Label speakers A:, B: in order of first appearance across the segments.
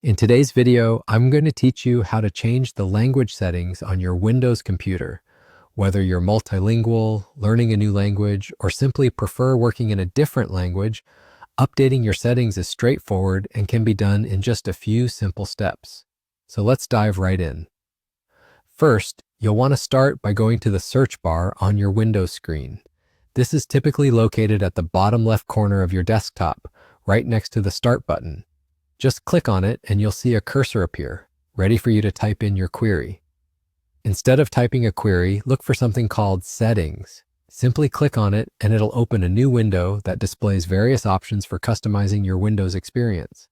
A: In today's video, I'm going to teach you how to change the language settings on your Windows computer. Whether you're multilingual, learning a new language, or simply prefer working in a different language, updating your settings is straightforward and can be done in just a few simple steps. So let's dive right in. First, you'll want to start by going to the search bar on your Windows screen. This is typically located at the bottom left corner of your desktop, right next to the Start button. Just click on it and you'll see a cursor appear, ready for you to type in your query. Instead of typing a query, look for something called Settings. Simply click on it and it'll open a new window that displays various options for customizing your Windows experience.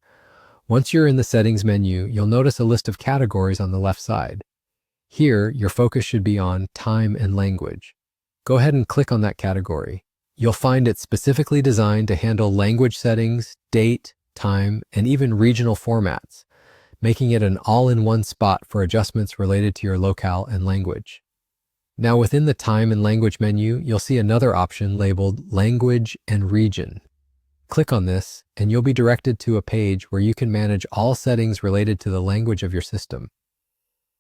A: Once you're in the Settings menu, you'll notice a list of categories on the left side. Here, your focus should be on Time and Language. Go ahead and click on that category. You'll find it specifically designed to handle language settings, date, time, and even regional formats, making it an all-in-one spot for adjustments related to your locale and language. Now within the Time and Language menu, you'll see another option labeled Language and Region. Click on this and you'll be directed to a page where you can manage all settings related to the language of your system.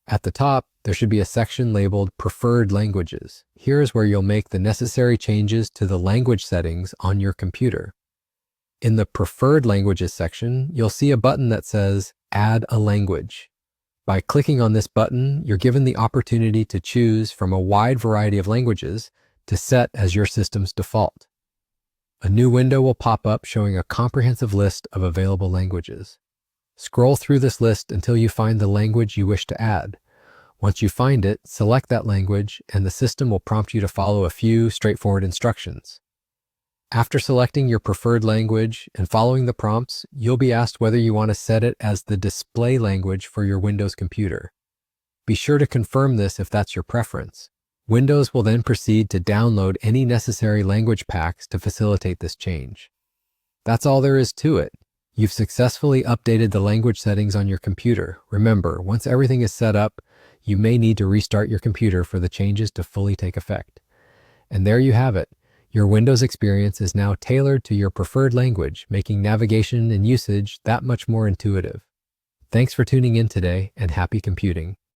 A: At the top, there should be a section labeled Preferred Languages. Here is where you'll make the necessary changes to the language settings on your computer. In the Preferred Languages section, you'll see a button that says Add a Language. By clicking on this button, you're given the opportunity to choose from a wide variety of languages to set as your system's default. A new window will pop up showing a comprehensive list of available languages. Scroll through this list until you find the language you wish to add. Once you find it, select that language and the system will prompt you to follow a few straightforward instructions. After selecting your preferred language and following the prompts, you'll be asked whether you want to set it as the display language for your Windows computer. Be sure to confirm this if that's your preference. Windows will then proceed to download any necessary language packs to facilitate this change. That's all there is to it. You've successfully updated the language settings on your computer. Remember, once everything is set up, you may need to restart your computer for the changes to fully take effect. And there you have it. Your Windows experience is now tailored to your preferred language, making navigation and usage that much more intuitive. Thanks for tuning in today and happy computing.